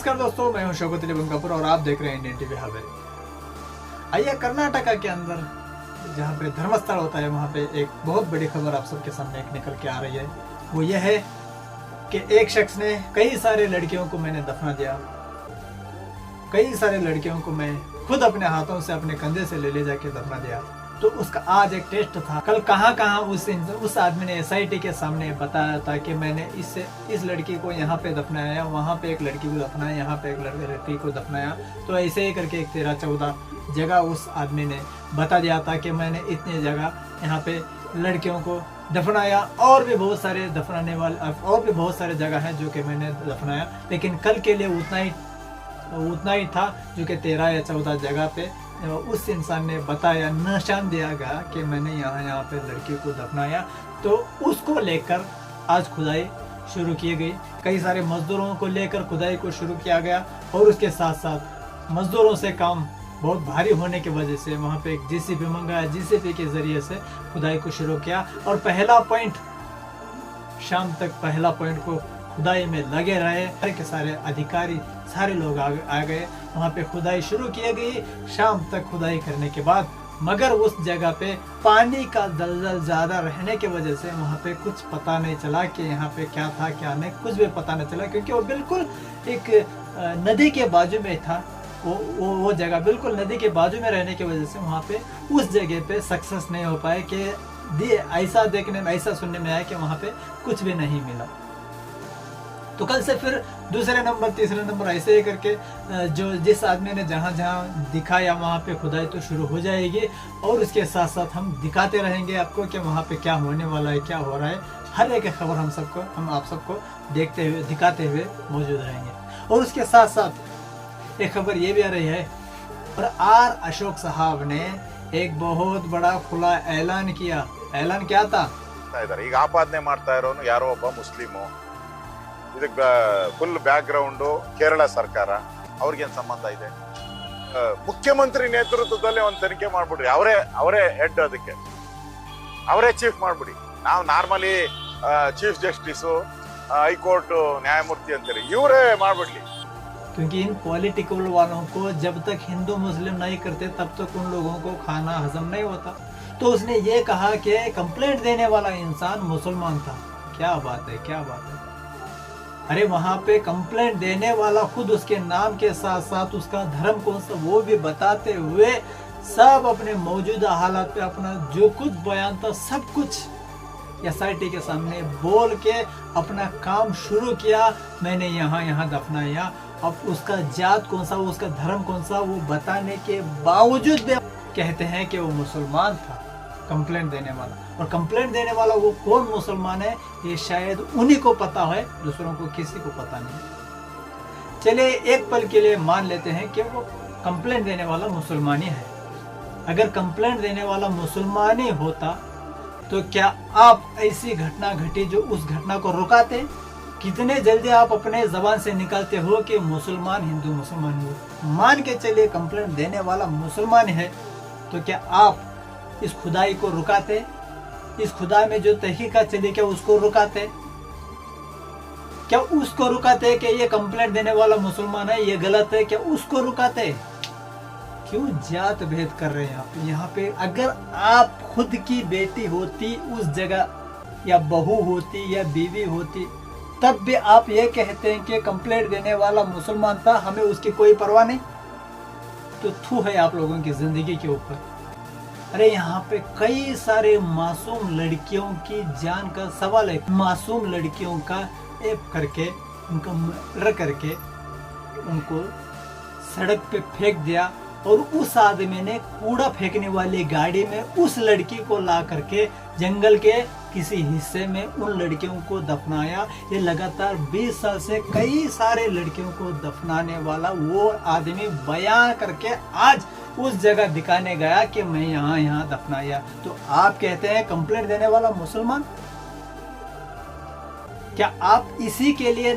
नमस्कार दोस्तों, मैं हूं शौकत अली बंकापुर और आप देख रहे हैं इंडियन टीवी हवेली। आइए कर्नाटका के अंदर जहां पे धर्मस्थल होता है वहां पे एक बहुत बड़ी खबर आप सबके सामने एक निकल के आ रही है। वो ये है कि एक शख्स ने कई सारे लड़कियों को मैंने दफना दिया, कई सारे लड़कियों को मैं खुद अपने हाथों से अपने कंधे से ले जाके दफना दिया। तो उसका आज एक टेस्ट था। कल कहाँ उस आदमी ने SIT के सामने बताया था कि मैंने इस लड़की को यहाँ पे दफनाया, वहाँ पे एक लड़की को दफनाया, यहाँ पे एक लड़की को दफनाया। तो ऐसे ही करके 13-14 जगह उस आदमी ने बता दिया था कि मैंने इतनी जगह यहाँ पे लड़कियों को दफनाया। और भी बहुत सारे दफनाने वाले और भी बहुत सारे जगह हैं जो कि मैंने दफनाया, लेकिन कल के लिए उतना ही था जो कि 13 या 14 जगह पे उस इंसान ने बताया, निशान दिया गया कि मैंने यहाँ पे लड़की को दफनाया। तो उसको लेकर आज खुदाई शुरू की गई। कई सारे मजदूरों को लेकर खुदाई को शुरू किया गया और उसके साथ साथ मजदूरों से काम बहुत भारी होने की वजह से वहाँ पे एक JCB मंगाया, JCB के जरिए से खुदाई को शुरू किया। और पहला पॉइंट शाम तक पहला पॉइंट को खुदाई में लगे रहे। हर के सारे अधिकारी सारे लोग आ गए, वहाँ पे खुदाई शुरू की गई। शाम तक खुदाई करने के बाद मगर उस जगह पे पानी का दलदल ज़्यादा रहने की वजह से वहाँ पे कुछ पता नहीं चला कि यहाँ पे क्या था क्या नहीं, कुछ भी पता नहीं चला, क्योंकि वो बिल्कुल एक नदी के बाजू में था। वो जगह बिल्कुल नदी के बाजू में रहने की वजह से वहाँ पे उस जगह पे सक्सेस नहीं हो पाए कि ऐसा देखने में ऐसा सुनने में आया कि वहाँ पे कुछ भी नहीं मिला। तो कल से फिर दूसरे नंबर तीसरे नंबर ऐसे ही करके जिस आदमी ने जहाँ दिखाया वहाँ पे खुदाई तो शुरू हो जाएगी। और उसके साथ साथ हम दिखाते रहेंगे आपको कि वहाँ पे क्या होने वाला है, क्या हो रहा है। हर एक खबर हम आप सबको देखते हुए दिखाते हुए मौजूद रहेंगे। और उसके साथ साथ एक खबर ये भी आ रही है, और R अशोक साहब ने एक बहुत बड़ा खुला ऐलान किया। ऐलान क्या था? ಈಗ ಆಪಾದನೆ ಮಾಡ್ತಾ ಇರೋನು ಯಾರೋ ಒಬ್ಬ ಮುಸ್ಲಿಮು, ಇದಕ್ಕೆ ಫುಲ್ ಬ್ಯಾಕ್ ಗ್ರೌಂಡ್ ಕೇರಳ ಸರ್ಕಾರ, ಅವ್ರಿಗೇನ್ ಸಂಬಂಧ ಇದೆ? ಮುಖ್ಯಮಂತ್ರಿ ನೇತೃತ್ವದಲ್ಲಿ ಒಂದು ತನಿಖೆ ಮಾಡ್ಬಿಡ್ರಿ, ಅವರೇ ಹೆಡ್, ಅದಕ್ಕೆ ಅವರೇ ಚೀಫ್ ಮಾಡ್ಬಿಡಿ। ನಾವು ನಾರ್ಮಲಿ ಚೀಫ್ ಜಸ್ಟಿಸು ಹೈಕೋರ್ಟ್ ನ್ಯಾಯಮೂರ್ತಿ ಅಂತೀರಿ, ಇವರೇ ಮಾಡ್ಬಿಡ್ಲಿ। क्योंकि इन पॉलिटिकल वालों को जब तक हिंदू मुस्लिम नहीं करते तब तक उन लोगों को खाना हजम नहीं होता। तो उसने ये कहा कि कंप्लेंट देने वाला इंसान मुसलमान था। क्या बात है, क्या बात है। अरे वहाँ पे कंप्लेंट देने वाला खुद उसके नाम के साथ साथ उसका धर्म कौन सा वो भी बताते हुए सब अपने मौजूदा हालात पे अपना जो कुछ बयान था सब कुछ SIT के सामने बोल के अपना काम शुरू किया। मैंने यहाँ दफनाया। अब उसका जात कौन सा, उसका धर्म कौन सा, वो बताने के बावजूद भी कहते हैं कि वो मुसलमान था कंप्लेंट देने वाला। और कंप्लेंट देने वाला वो कौन मुसलमान है ये शायद उन्हीं को पता है, दूसरों को किसी को पता नहीं। चलिए एक पल के लिए मान लेते हैं कि वो कंप्लेंट देने वाला मुसलमान ही है। अगर कंप्लेंट देने वाला मुसलमान ही होता तो क्या आप ऐसी घटना घटी जो उस घटना को रुकाते? कितने जल्दी आप अपने जबान से निकालते हो कि मुसलमान हिंदू मुसलमान हिंदू। मान के चलिए कंप्लेंट देने वाला मुसलमान है, तो क्या आप इस खुदाई को रुकाते? इस खुदाई में जो तहकीकात चली क्या उसको रुकाते? क्या उसको रुकाते कि ये कंप्लेंट देने वाला मुसलमान है, ये गलत है, क्या उसको रुकाते? क्यों जात भेद कर रहे हैं आप यहाँ पे? अगर आप खुद की बेटी होती उस जगह, या बहू होती या बीवी होती, तब भी आप ये कहते हैं कि कंप्लेंट देने वाला मुसलमान था, हमें उसकी कोई परवाह नहीं। तो थू है आप लोगों की जिंदगी के ऊपर। अरे यहाँ पे कई सारे मासूम लड़कियों की जान का सवाल है। मासूम लड़कियों का एप करके उनका मर्डर करके उनको सड़क पे फेंक दिया। और उस आदमी ने कूड़ा फेंकने वाली गाड़ी में उस लड़की को ला करके जंगल के किसी हिस्से में उन लड़कियों को दफनाया। ये लगातार 20 साल से कई सारे लड़कियों को दफनाने वाला वो आदमी बयान करके आज उस जगह दिखाने गया कि मैं यहाँ दफनाया। तो आप कहते हैं कंप्लेंट देने वाला मुसलमान? क्या आप इसी के लिए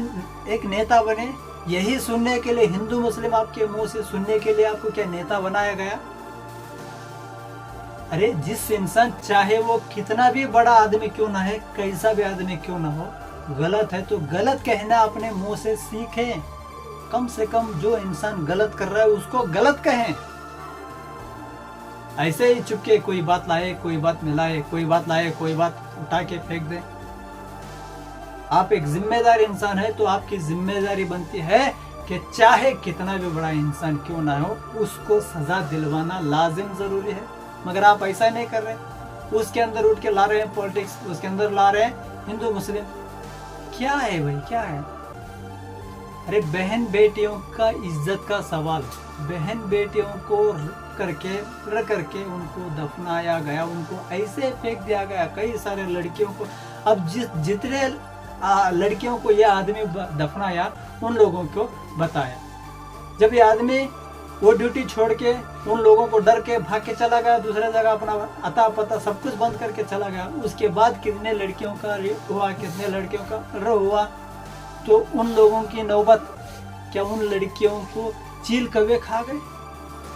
एक नेता बने? यही सुनने के लिए हिंदू मुस्लिम आपके मुंह से सुनने के लिए आपको क्या नेता बनाया गया? अरे जिस इंसान चाहे वो कितना भी बड़ा आदमी क्यों ना है, कैसा भी आदमी क्यों ना हो, गलत है तो गलत कहना अपने मुंह से सीखें। कम से कम जो इंसान गलत कर रहा है उसको गलत कहें। ऐसे ही चुपके कोई बात लाए, कोई बात मिलाए, कोई बात लाए, कोई बात उठा के फेंक दे। आप एक जिम्मेदार इंसान है तो आपकी जिम्मेदारी बनती है कि चाहे कितना भी बड़ा इंसान क्यों ना हो उसको सजा दिलवाना लाजिम जरूरी है। मगर आप ऐसा नहीं कर रहे, उसके अंदर उठ के ला रहे हैं पॉलिटिक्स, उसके अंदर ला रहे हैं हिंदू मुस्लिम। क्या है भाई, क्या है? अरे बहन बेटियों का इज्जत का सवाल, बहन बेटियों को रख करके उनको दफनाया गया, उनको ऐसे फेंक दिया गया। कई सारे लड़कियों को, अब जितने लड़कियों को यह आदमी दफनाया उन लोगों को बताया। जब ये आदमी वो ड्यूटी छोड़ के उन लोगों को डर के भाग के चला गया, दूसरे जगह अपना अता पता सब कुछ बंद करके चला गया, उसके बाद कितने लड़कियों का रेप हुआ, कितने लड़कियों का मर्डर हुआ। तो उन लोगों की नौबत, क्या उन लड़कियों को चील कौवे खा गए?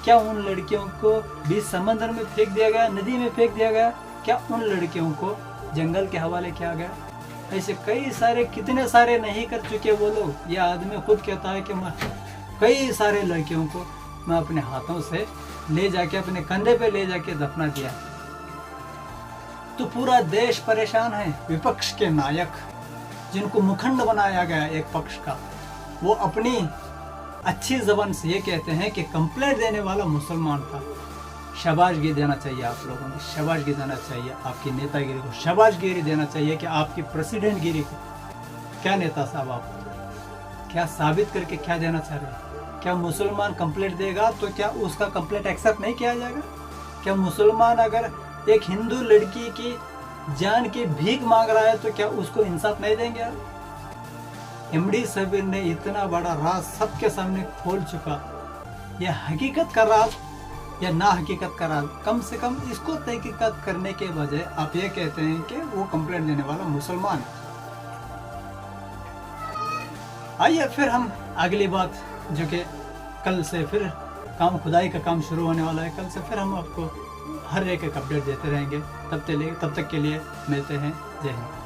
क्या उन लड़कियों को बीच समंदर में फेंक दिया गया, नदी में फेंक दिया गया? क्या उन लड़कियों को जंगल के हवाले किया गया? ऐसे कई सारे, कितने सारे नहीं कर चुके वो लोग। ये आदमी खुद कहता है कि मैं कई सारे लड़कियों को मैं अपने हाथों से ले जाके, अपने कंधे पे ले जाके दफना दिया। तो पूरा देश परेशान है। विपक्ष के नायक जिनको मुखंड बनाया गया एक पक्ष का, वो अपनी अच्छी जबान से ये कहते हैं कि कंप्लेंट देने वाला मुसलमान था। शाबाशगी देना चाहिए आप लोगों को, शाबाशगी देना चाहिए आपकी नेतागिरी को, शाबाशगिरी देना चाहिए कि आपकी प्रेसिडेंट गिरी को। क्या नेता साहब, आप क्या साबित करके क्या देना चाह रहे हैं? क्या मुसलमान कंप्लेंट देगा तो क्या उसका कंप्लेंट एक्सेप्ट नहीं किया जाएगा? क्या मुसलमान अगर एक हिंदू लड़की की जान की भीख मांग रहा है तो क्या उसको इंसाफ नहीं देंगे यार? एमडी सबीर ने इतना बड़ा राज सबके सामने खोल चुका, यह हकीकत का राज या ना हकीकत का राज, कम से कम इसको तहकीकात करने के बजाय आप ये कहते हैं कि वो कंप्लेंट देने वाला मुसलमान। आइए फिर हम अगली बात, जो कि कल से फिर काम खुदाई का काम शुरू होने वाला है, कल से फिर हम आपको हर एक अपडेट देते रहेंगे। तब तक के लिए मिलते हैं। जय हिंद।